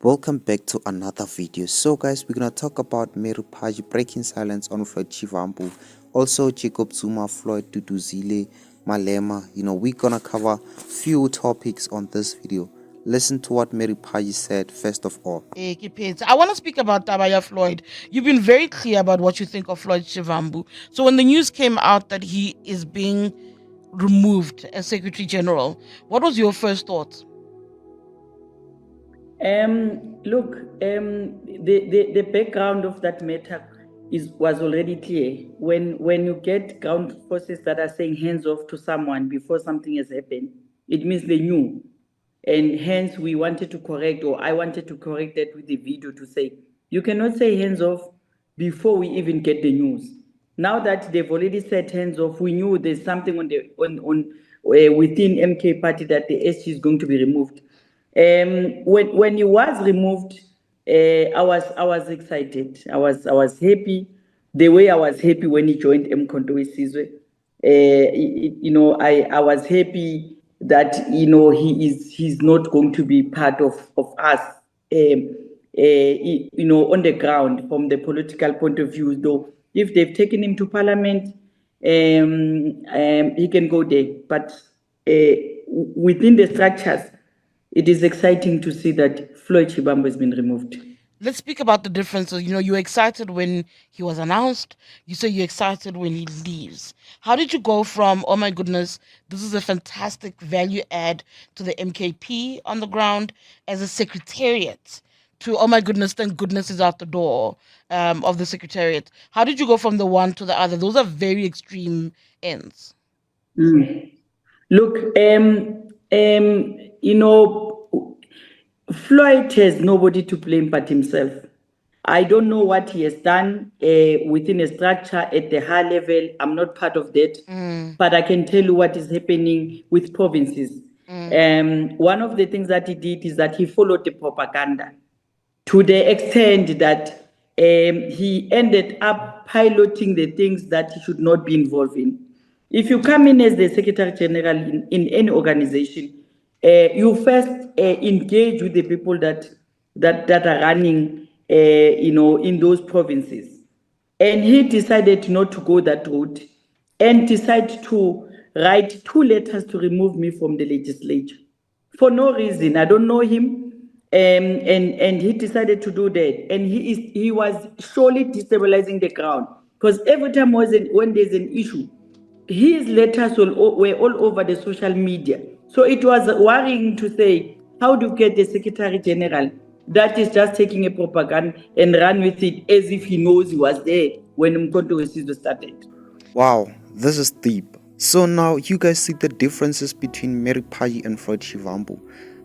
Welcome back to another video. So guys, we're gonna talk about Mary Phadi breaking silence on Floyd Shivambu, also Jacob Zuma, Floyd Duduzile, Malema. We're gonna cover few topics on this video. Listen to what Mary Phadi said first of all. I want to speak about Tabaya Floyd. You've been very clear about what you think of Floyd Shivambu. So when the news came out that he is being removed as Secretary General, what was your first thought? Look, the background of that matter was already clear. When you get ground forces that are saying hands off to someone before something has happened, it means they knew. And hence we wanted to correct, or I wanted to correct that with the video to say, you cannot say hands off before we even get the news. Now that they've already said hands off, we knew there's something within MK party that the SG is going to be removed. When he was removed, I was excited. I was happy, the way I was happy when he joined Mkhonto Wesizwe. I was happy that he's not going to be part of us. On the ground from the political point of view, though, if they've taken him to parliament, he can go there. But within the structures, it is exciting to see that Floyd Shivambu has been removed. Let's speak about the differences. You were excited when he was announced. You say you're excited when he leaves. How did you go from, oh my goodness, this is a fantastic value add to the MKP on the ground as a secretariat, to, oh my goodness, thank goodness is out the door of the secretariat? How did you go from the one to the other? Those are very extreme ends. Look, Floyd has nobody to blame but himself. I don't know what he has done within a structure at the high level. I'm not part of that, but I can tell you what is happening with provinces. One of the things that he did is that he followed the propaganda to the extent that he ended up piloting the things that he should not be involved in. If you come in as the Secretary General in any organization, you first engage with the people that are running, in those provinces. And he decided not to go that route and decided to write 2 letters to remove me from the legislature for no reason. I don't know him. And he decided to do that. And he was surely destabilizing the ground, because every time when there's an issue, his letters were all over the social media. So it was worrying to say, how do you get the Secretary General that is just taking a propaganda and run with it as if he knows he was there when Mkhonto Wesizwe started? Wow, this is deep. So now you guys see the differences between Mary Phadi and Floyd Shivambu.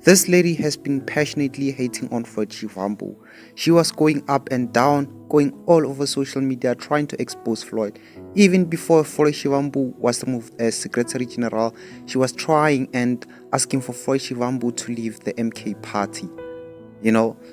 This lady has been passionately hating on Floyd Shivambu. She was going up and down, going all over social media trying to expose Floyd. Even before Floyd Shivambu was removed as Secretary General, she was trying and asking for Floyd Shivambu to leave the MK party.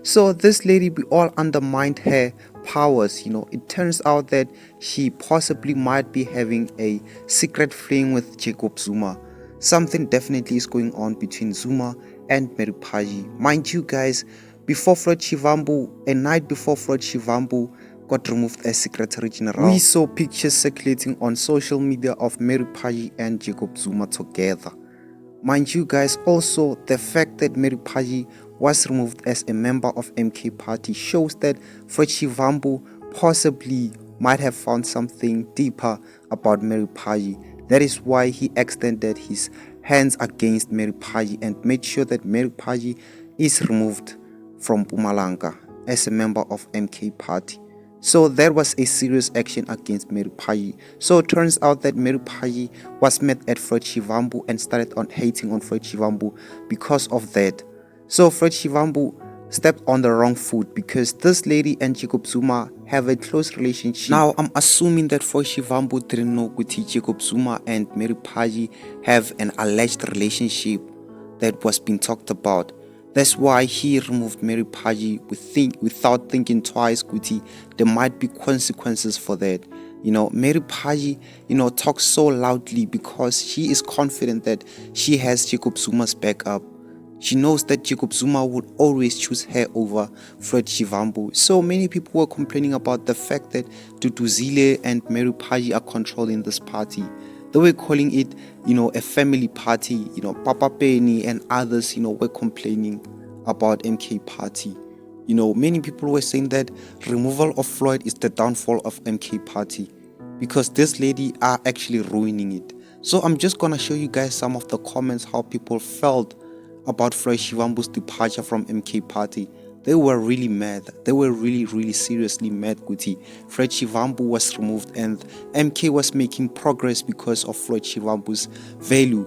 So this lady, we all undermined her powers. It turns out that she possibly might be having a secret fling with Jacob Zuma. Something definitely is going on between Zuma and Mary Phadi. Mind you guys, a night before Floyd Shivambu got removed as Secretary General, we saw pictures circulating on social media of Mary Phadi and Jacob Zuma together. Mind you guys, also the fact that Mary Phadi was removed as a member of MK party shows that Floyd Shivambu possibly might have found something deeper about Mary Phadi. That is why he extended his hands against Mary Phadi and made sure that Mary Phadi is removed from Mpumalanga as a member of MK party. So there was a serious action against Mary Phadi. So it turns out that Mary Phadi was met at Floyd Shivambu and started on hating on Floyd Shivambu because of that. So Floyd Shivambu stepped on the wrong foot because this lady and Jacob Zuma have a close relationship. Now I'm assuming that Floyd Shivambu didn't know Kuti Jacob Zuma and Mary Phadi have an alleged relationship that was being talked about. That's why he removed Mary Phadi without thinking twice, Kuti. There might be consequences for that. Mary Phadi, talks so loudly because she is confident that she has Jacob Zuma's backup. She knows that Jacob Zuma would always choose her over Floyd Shivambu. So many people were complaining about the fact that Duduzile and Mary Phadi are controlling this party. They were calling it, a family party. Papa Penny and others, were complaining about MK Party. Many people were saying that removal of Floyd is the downfall of MK Party because this lady are actually ruining it. So I'm just gonna show you guys some of the comments how people felt about Floyd Shivambu's departure from MK Party. They were really mad. They were really seriously mad, Guti. Floyd Shivambu was removed and MK was making progress because of Floyd Shivambu's value.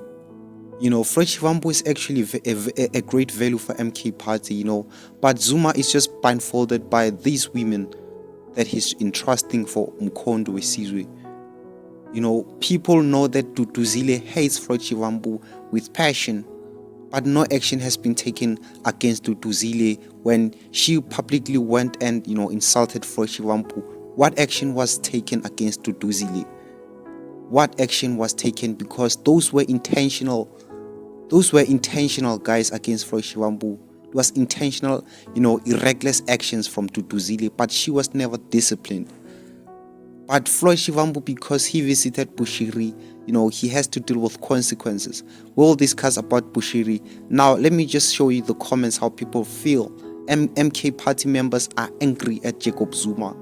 Floyd Shivambu is actually a great value for MK Party, but Zuma is just blindfolded by these women that he's entrusting for Mkondo Wesizwe. People know that Duduzile hates Floyd Shivambu with passion, but no action has been taken against Duduzile when she publicly went and, insulted Floyd Shivambu. What action was taken against Duduzile? What action was taken? Because those were intentional, guys, against Floyd Shivambu. It was intentional, irregular actions from Duduzile, but she was never disciplined. But Floyd Shivambu, because he visited Bushiri, he has to deal with consequences. We'll discuss about Bushiri. Now, let me just show you the comments, how people feel. MK Party members are angry at Jacob Zuma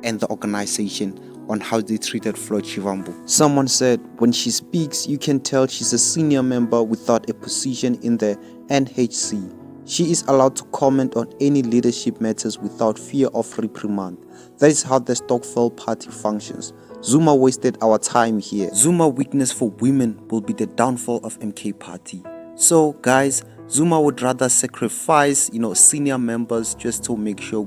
and the organization on how they treated Floyd Shivambu. Someone said, when she speaks, you can tell she's a senior member without a position in the NHC. She is allowed to comment on any leadership matters without fear of reprimand. That is how the Stokvel party functions. Zuma wasted our time here. Zuma weakness for women will be the downfall of MK Party. So guys, Zuma would rather sacrifice, senior members just to make sure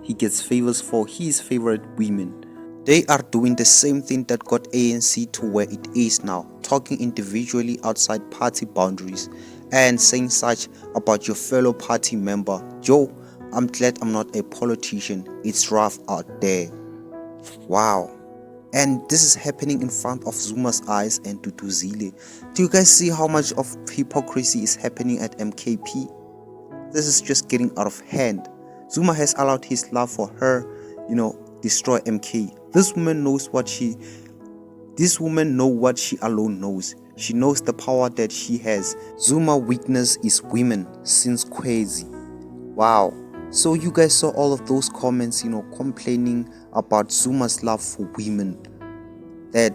he gets favors for his favorite women. They are doing the same thing that got ANC to where it is now, talking individually outside party boundaries and saying such about your fellow party member. Joe, I'm glad I'm not a politician. It's rough out there. Wow. And this is happening in front of Zuma's eyes and Duduzile. Do you guys see how much of hypocrisy is happening at MKP? This is just getting out of hand. Zuma has allowed his love for her, destroy MK. This woman know what she alone knows. She knows the power that she has. Zuma weakness is women since crazy. Wow. So you guys saw all of those comments, complaining about Zuma's love for women. That,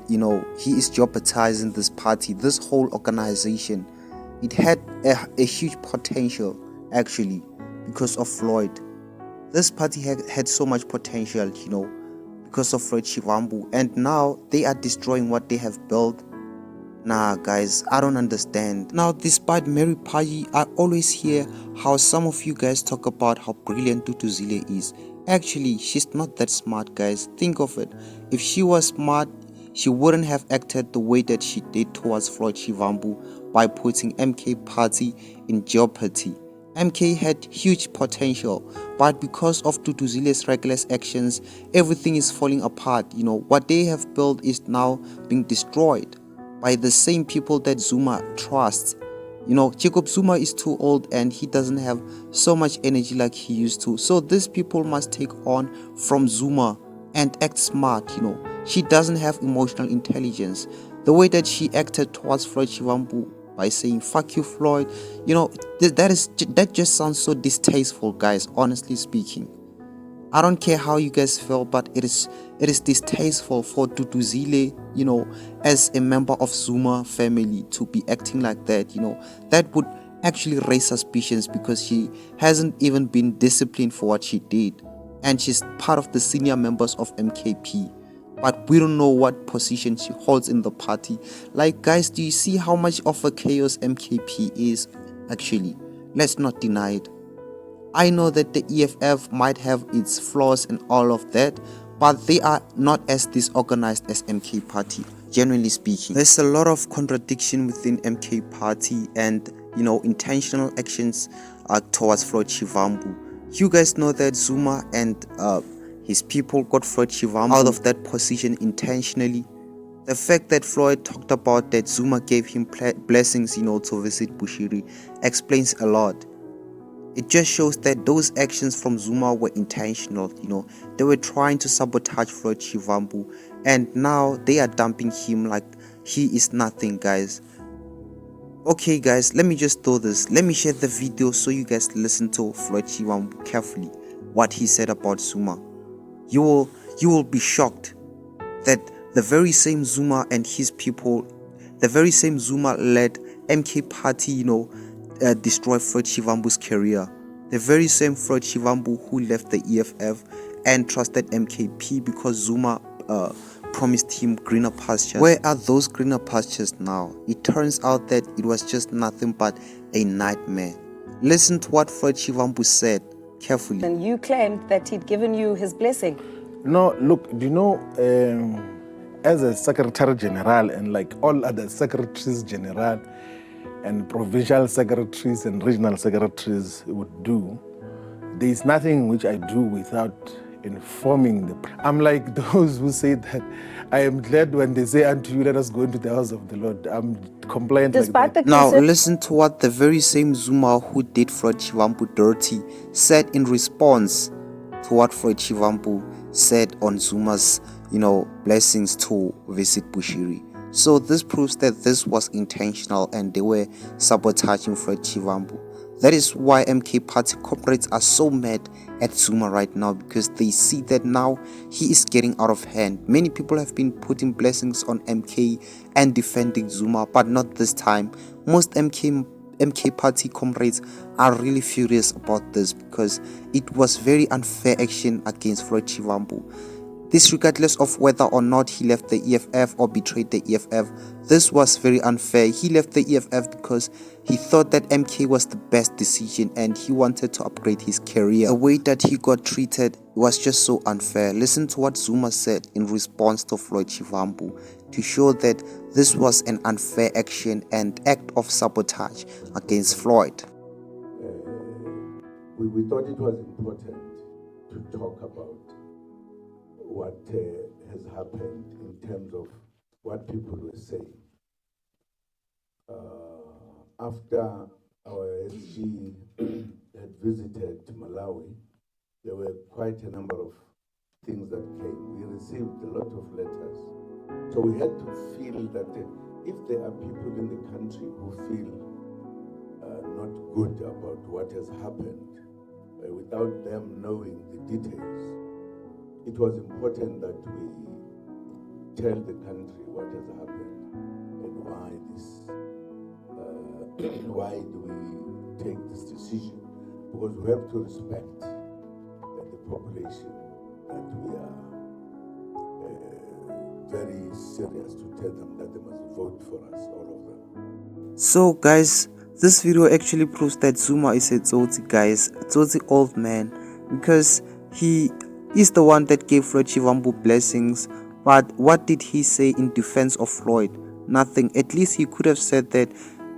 he is jeopardizing this party, this whole organization. It had a huge potential, actually, because of Floyd. This party had so much potential, because of Floyd Shivambu. And now they are destroying what they have built. Nah, guys, I don't understand. Now, despite Mary Phadi, I always hear how some of you guys talk about how brilliant Duduzile is. Actually, she's not that smart, guys. Think of it. If she was smart, she wouldn't have acted the way that she did towards Floyd Shivambu by putting MK Party in jeopardy. MK had huge potential, but because of Duduzile's reckless actions, everything is falling apart. What they have built is now being destroyed by the same people that Zuma trusts. Jacob Zuma is too old and he doesn't have so much energy like he used to. So these people must take on from Zuma and act smart. She doesn't have emotional intelligence. The way that she acted towards Floyd Shivambu by saying "fuck you, Floyd," that just sounds so distasteful, guys. Honestly speaking, I don't care how you guys feel, but it is distasteful for Duduzile, as a member of Zuma family to be acting like that. That would actually raise suspicions because she hasn't even been disciplined for what she did, and she's part of the senior members of MKP. But we don't know what position she holds in the party. Like, guys, do you see how much of a chaos MKP is? Actually, let's not deny it. I know that the EFF might have its flaws and all of that, but they are not as disorganized as MK Party, generally speaking. There's a lot of contradiction within MK Party and, intentional actions towards Floyd Shivambu. You guys know that Zuma and his people got Floyd Shivambu out of that position intentionally. The fact that Floyd talked about that Zuma gave him blessings, to visit Bushiri explains a lot. It just shows that those actions from Zuma were intentional, They were trying to sabotage Floyd Shivambu, and now they are dumping him like he is nothing, guys. Okay, guys, let me just do this. Let me share the video so you guys listen to Floyd Shivambu carefully, what he said about Zuma. You will be shocked that the very same Zuma and his people, the very same Zuma led MK Party, destroy Floyd Shivambu's career. The very same Floyd Shivambu who left the EFF and trusted MKP because Zuma promised him greener pastures. Where are those greener pastures now? It turns out that it was just nothing but a nightmare. Listen to what Floyd Shivambu said carefully. And you claimed that he'd given you his blessing. No, look, as a Secretary General and like all other Secretaries General and Provincial Secretaries and Regional Secretaries would do, there is nothing which I do without informing them. I'm like those who say that I am glad when they say unto you, let us go into the house of the Lord. I'm compliant like that. Now listen to what the very same Zuma who did Floyd Shivambu dirty said in response to what Floyd Shivambu said on Zuma's, blessings to visit Bushiri. So this proves that this was intentional and they were sabotaging Floyd Shivambu. That is why MK Party corporates are so mad at Zuma right now, because they see that now he is getting out of hand. Many people have been putting blessings on MK and defending Zuma, but not this time. Most MK Party comrades are really furious about this because it was very unfair action against Floyd Shivambu. This regardless of whether or not he left the EFF or betrayed the EFF, this was very unfair. He left the EFF because he thought that MK was the best decision and he wanted to upgrade his career. The way that he got treated was just so unfair. Listen to what Zuma said in response to Floyd Shivambu to show that this was an unfair action and act of sabotage against Floyd. We thought it was important to talk about what has happened in terms of what people were saying. After our SG had visited Malawi, there were quite a number of things that came. We received a lot of letters. So we had to feel that if there are people in the country who feel not good about what has happened, without them knowing the details, it was important that we tell the country what has happened and why why do we take this decision? Because we have to respect the population, that we are very serious to tell them that they must vote for us, all of them. So guys, this video actually proves that Zuma is a Tsotsi, guys, a Tsotsi old man, because he is the one that gave Floyd Shivambu blessings. But what did he say in defense of Floyd? Nothing. At least he could have said that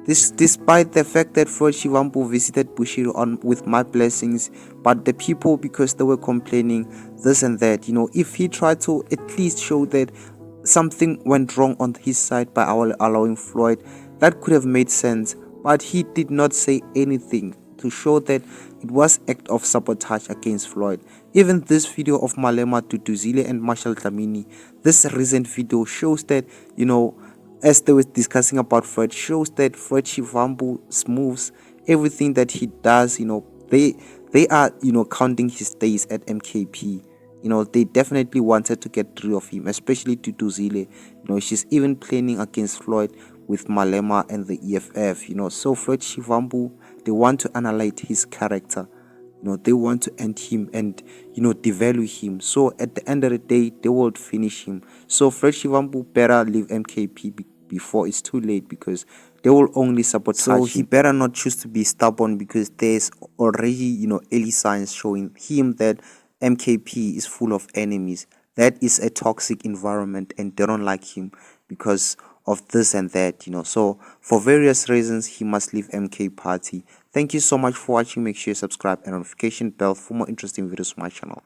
despite the fact that Floyd Shivambu visited Bushiri with my blessings, but the people, because they were complaining this and that, if he tried to at least show that something went wrong on his side by allowing Floyd, that could have made sense. But he did not say anything to show that it was act of sabotage against Floyd. Even this video of Malema Duduzile and Marshall Dlamini, this recent video shows that, as they were discussing about Floyd, shows that Floyd Shivambu's moves, everything that he does, they are, counting his days at MKP. They definitely wanted to get rid of him, especially Duduzile. She's even planning against Floyd with Malema and the EFF. So Floyd Shivambu, they want to annihilate his character. They want to end him and, devalue him. So at the end of the day, they will finish him. So Floyd Shivambu better leave MKP before it's too late, because they will only sabotage him. So he better not choose to be stubborn, because there's already, early signs showing him that MKP is full of enemies. That is a toxic environment and they don't like him because of this and that, So for various reasons, he must leave MK Party. Thank you so much for watching. Make sure you subscribe and notification bell for more interesting videos on my channel.